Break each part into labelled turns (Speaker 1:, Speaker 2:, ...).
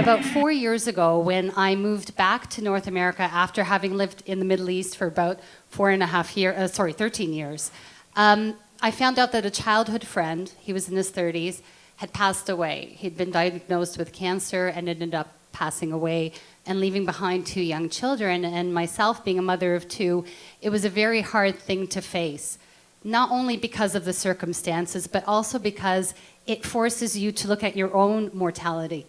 Speaker 1: about 4 years ago, when I moved back to North America after having lived in the Middle East for about 13 years, I found out that a childhood friend, he was in his 30s, had passed away. He'd been diagnosed with cancer and ended up passing away and leaving behind 2 young children. And myself, being a mother of 2, it was a very hard thing to face, not only because of the circumstances, but also because it forces you to look at your own mortality.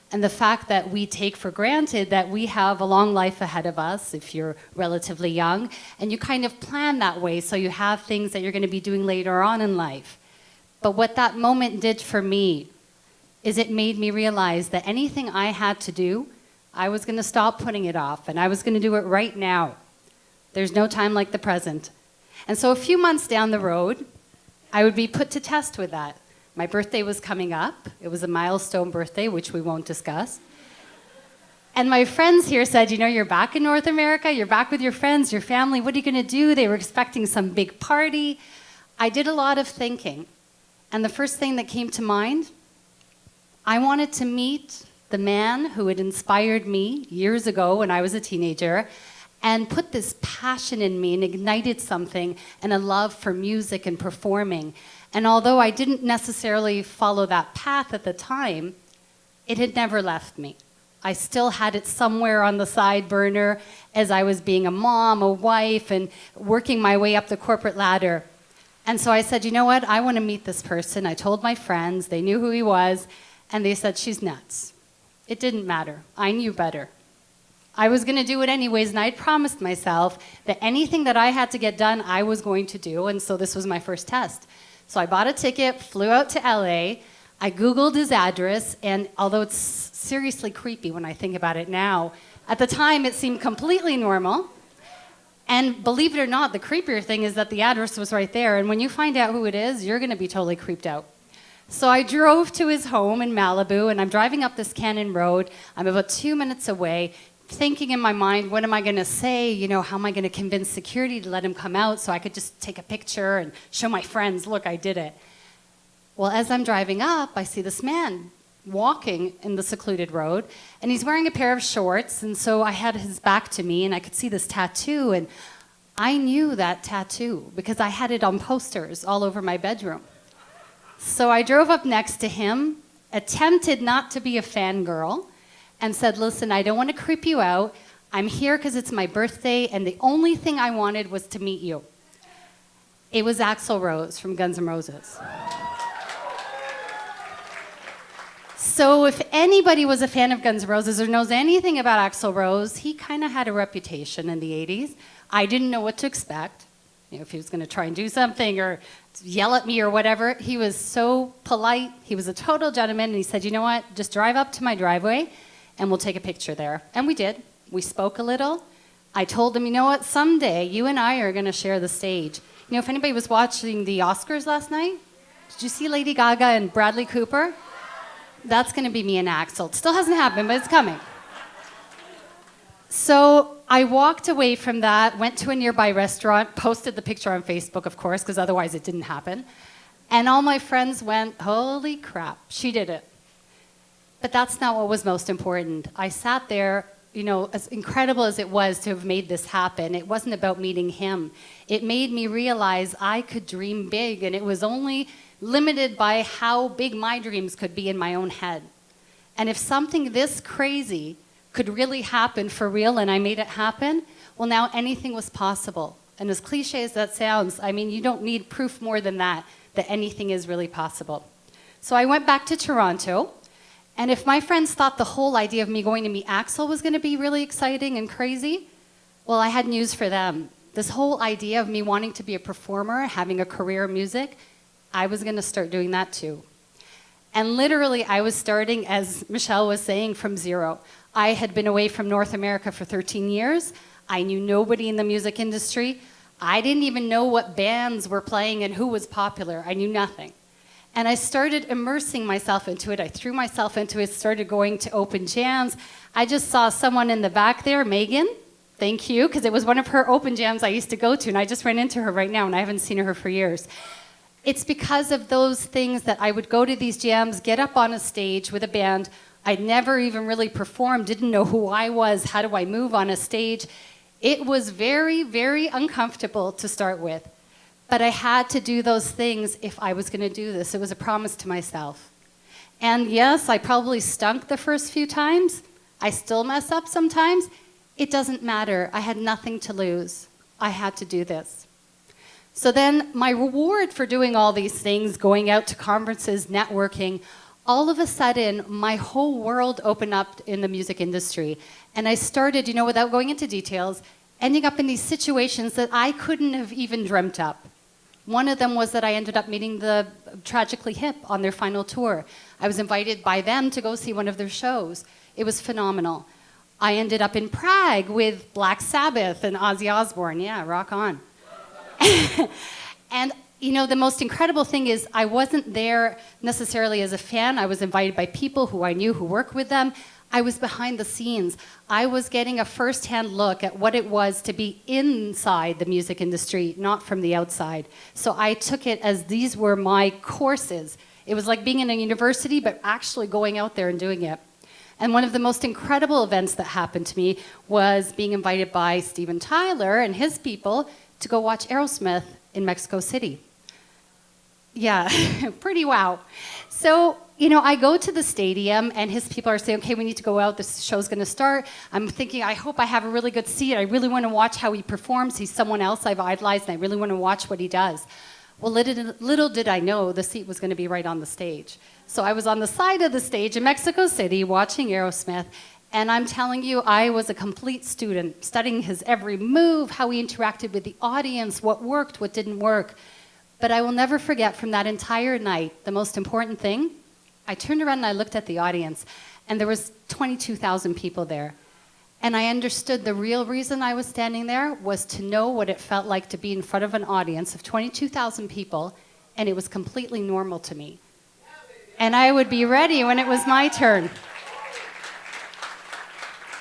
Speaker 1: And the fact that we take for granted that we have a long life ahead of us if you're relatively young, and you kind of plan that way so you have things that you're going to be doing later on in life. But what that moment did for me is it made me realize that anything I had to do, I was going to stop putting it off, and I was going to do it right now. There's no time like the present. And so a few months down the road, I would be put to test with that. My birthday was coming up. It was a milestone birthday, which we won't discuss. And my friends here said, you know, you're back in North America, you're back with your friends, your family, what are you going to do? They were expecting some big party. I did a lot of thinking. And the first thing that came to mind, I wanted to meet the man who had inspired me years ago when I was a teenager and put this passion in me and ignited something and a love for music and performing. And although I didn't necessarily follow that path at the time, it had never left me. I still had it somewhere on the side burner as I was being a mom, a wife, and working my way up the corporate ladder. And so I said, you know what, I want to meet this person. I told my friends, they knew who he was, and they said, she's nuts. It didn't matter. I knew better. I was going to do it anyways, and I'd promised myself that anything that I had to get done, I was going to do, and so this was my first test. So I bought a ticket, flew out to LA, I Googled his address, and although it's seriously creepy when I think about it now, at the time it seemed completely normal. And believe it or not, the creepier thing is that the address was right there, and when you find out who it is, you're going to be totally creeped out. So I drove to his home in Malibu, and I'm driving up this Cannon Road. I'm about 2 minutes away, thinking in my mind, what am I going to say? You know, how am I going to convince security to let him come out so I could just take a picture and show my friends, look, I did it. Well, as I'm driving up, I see this man walking in the secluded road, and he's wearing a pair of shorts, and so I had his back to me, and I could see this tattoo, and I knew that tattoo because I had it on posters all over my bedroom. So I drove up next to him, attempted not to be a fangirl, and said, listen, I don't want to creep you out. I'm here because it's my birthday, and the only thing I wanted was to meet you. It was Axl Rose from Guns N' Roses. So if anybody was a fan of Guns N' Roses or knows anything about Axl Rose, he kind of had a reputation in the 80s. I didn't know what to expect. You know, if he was going to try and do something or yell at me or whatever. He was so polite. He was a total gentleman, and he said, you know what, just drive up to my driveway, and we'll take a picture there. And we did. We spoke a little. I told him, you know what, someday you and I are going to share the stage. You know, if anybody was watching the Oscars last night, did you see Lady Gaga and Bradley Cooper? That's going to be me and Axl. It still hasn't happened, but it's coming. So I walked away from that, went to a nearby restaurant, posted the picture on Facebook, of course, because otherwise it didn't happen. And all my friends went, holy crap, she did it. But that's not what was most important. I sat there, you know, as incredible as it was to have made this happen, it wasn't about meeting him. It made me realize I could dream big, and it was only limited by how big my dreams could be in my own head. And if something this crazy could really happen for real, and I made it happen, well, now anything was possible. And as cliche as that sounds, I mean, you don't need proof more than that anything is really possible. So I went back to Toronto. And if my friends thought the whole idea of me going to meet Axl was going to be really exciting and crazy, well, I had news for them. This whole idea of me wanting to be a performer, having a career in music, I was going to start doing that too. And literally, I was starting, as Michelle was saying, from zero. I had been away from North America for 13 years. I knew nobody in the music industry. I didn't even know what bands were playing and who was popular. I knew nothing. And I started immersing myself into it. I threw myself into it, started going to open jams. I just saw someone in the back there, Megan, thank you, because it was one of her open jams I used to go to, and I just ran into her right now, and I haven't seen her for years. It's because of those things that I would go to these jams, get up on a stage with a band. I'd never even really performed, didn't know who I was, how do I move on a stage. It was very, very uncomfortable to start with. But I had to do those things if I was going to do this. It was a promise to myself. And yes, I probably stunk the first few times. I still mess up sometimes. It doesn't matter. I had nothing to lose. I had to do this. So then my reward for doing all these things, going out to conferences, networking, all of a sudden, my whole world opened up in the music industry. And I started, without going into details, ending up in these situations that I couldn't have even dreamt up. One of them was that I ended up meeting the Tragically Hip on their final tour. I was invited by them to go see one of their shows. It was phenomenal. I ended up in Prague with Black Sabbath and Ozzy Osbourne. Yeah, rock on. And the most incredible thing is I wasn't there necessarily as a fan. I was invited by people who I knew who worked with them. I was behind the scenes. I was getting a first-hand look at what it was to be inside the music industry, not from the outside. So I took it as these were my courses. It was like being in a university, but actually going out there and doing it. And one of the most incredible events that happened to me was being invited by Steven Tyler and his people to go watch Aerosmith in Mexico City. Yeah, pretty wow. So, I go to the stadium and his people are saying, okay, we need to go out, this show's gonna start. I'm thinking, I hope I have a really good seat. I really wanna watch how he performs. He's someone else I've idolized and I really wanna watch what he does. Well, little did I know the seat was gonna be right on the stage. So I was on the side of the stage in Mexico City watching Aerosmith, and I'm telling you, I was a complete student, studying his every move, how he interacted with the audience, what worked, what didn't work. But I will never forget from that entire night, the most important thing, I turned around and I looked at the audience, and there was 22,000 people there. And I understood the real reason I was standing there was to know what it felt like to be in front of an audience of 22,000 people, and it was completely normal to me. And I would be ready when it was my turn.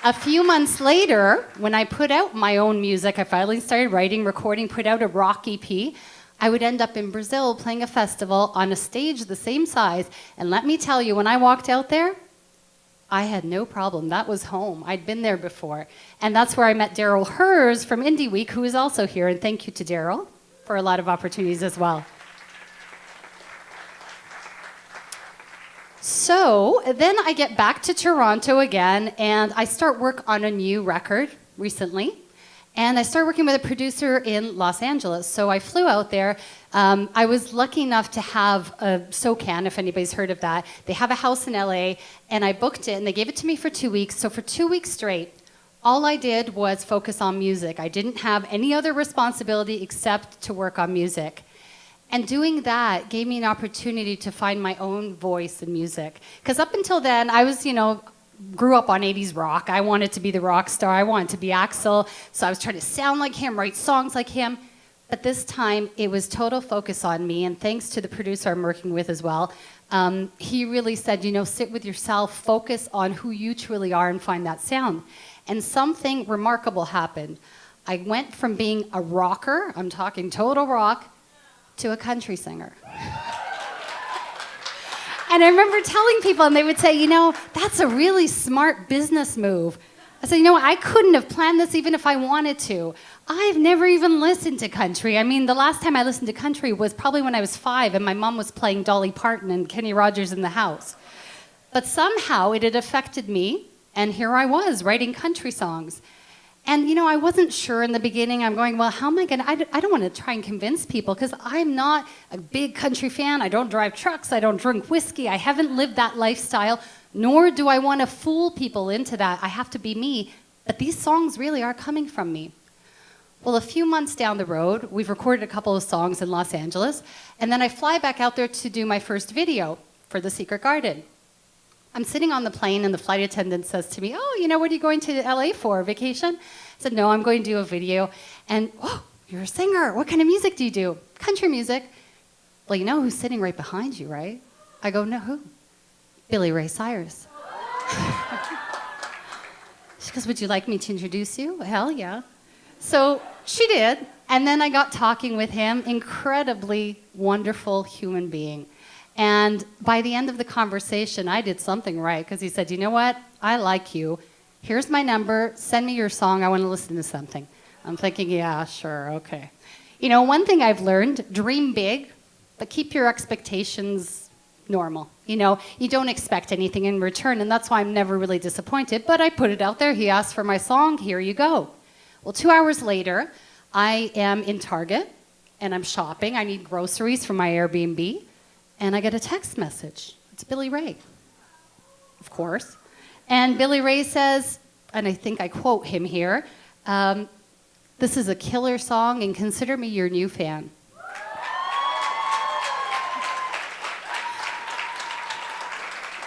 Speaker 1: A few months later, when I put out my own music, I finally started writing, recording, put out a rock EP, I would end up in Brazil playing a festival on a stage the same size. And let me tell you, when I walked out there, I had no problem. That was home. I'd been there before. And that's where I met Daryl Hers from Indie Week, who is also here. And thank you to Daryl for a lot of opportunities as well. So then I get back to Toronto again, and I start work on a new record recently. And I started working with a producer in Los Angeles. So I flew out there. I was lucky enough to have a SoCan, if anybody's heard of that. They have a house in LA, and I booked it, and they gave it to me for 2 weeks. So for 2 weeks straight, all I did was focus on music. I didn't have any other responsibility except to work on music. And doing that gave me an opportunity to find my own voice in music. Because up until then, I was, grew up on 80s rock. I wanted to be the rock star. I wanted to be Axl. So I was trying to sound like him, write songs like him. But this time, it was total focus on me. And thanks to the producer I'm working with as well, he really said, sit with yourself, focus on who you truly are and find that sound. And something remarkable happened. I went from being a rocker, I'm talking total rock, to a country singer. And I remember telling people, and they would say, that's a really smart business move. I said, I couldn't have planned this even if I wanted to. I've never even listened to country. I mean, the last time I listened to country was probably when I was 5 and my mom was playing Dolly Parton and Kenny Rogers in the house. But somehow it had affected me, and here I was writing country songs. And, I wasn't sure in the beginning. I'm going, well, how am I going to... I don't want to try and convince people because I'm not a big country fan. I don't drive trucks. I don't drink whiskey. I haven't lived that lifestyle, nor do I want to fool people into that. I have to be me. But these songs really are coming from me. Well, a few months down the road, we've recorded a couple of songs in Los Angeles, and then I fly back out there to do my first video for The Secret Garden. I'm sitting on the plane, and the flight attendant says to me, oh, what are you going to LA for, vacation? I said, no, I'm going to do a video. And, oh, you're a singer. What kind of music do you do? Country music. Well, you know who's sitting right behind you, right? I go, no, who? Billy Ray Cyrus. She goes, would you like me to introduce you? Hell yeah. So she did. And then I got talking with him, incredibly wonderful human being. And by the end of the conversation, I did something right because he said, you know what? I like you. Here's my number. Send me your song. I want to listen to something. I'm thinking, yeah, sure, okay. You know, one thing I've learned, dream big, but keep your expectations normal. You know, you don't expect anything in return, and that's why I'm never really disappointed. But I put it out there. He asked for my song. Here you go. Well, 2 hours later, I am in Target, and I'm shopping. I need groceries for my Airbnb, and I get a text message. It's Billy Ray, of course. And Billy Ray says, and I think I quote him here, this is a killer song, and consider me your new fan.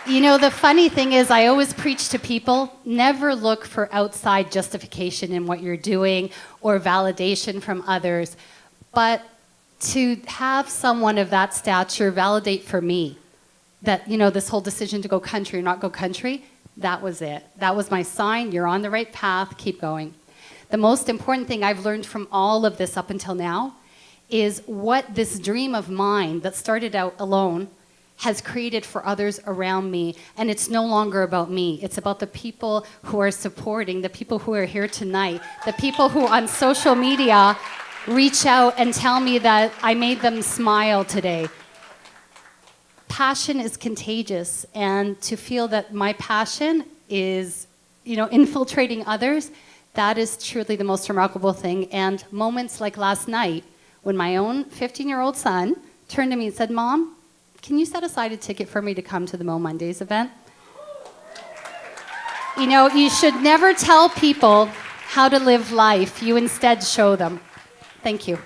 Speaker 1: You know, the funny thing is I always preach to people, never look for outside justification in what you're doing or validation from others. But to have someone of that stature validate for me that, you know, this whole decision to go country or not go country, that was it. That was my sign. You're on the right path. Keep going. The most important thing I've learned from all of this up until now is what this dream of mine that started out alone has created for others around me. And it's no longer about me. It's about the people who are supporting, the people who are here tonight, the people who on social media reach out and tell me that I made them smile today. Passion is contagious, and to feel that my passion is, you know, infiltrating others, that is truly the most remarkable thing. And moments like last night, when my own 15-year-old son turned to me and said, Mom, can you set aside a ticket for me to come to the MoMondays event? You know, you should never tell people how to live life. You instead show them. Thank you.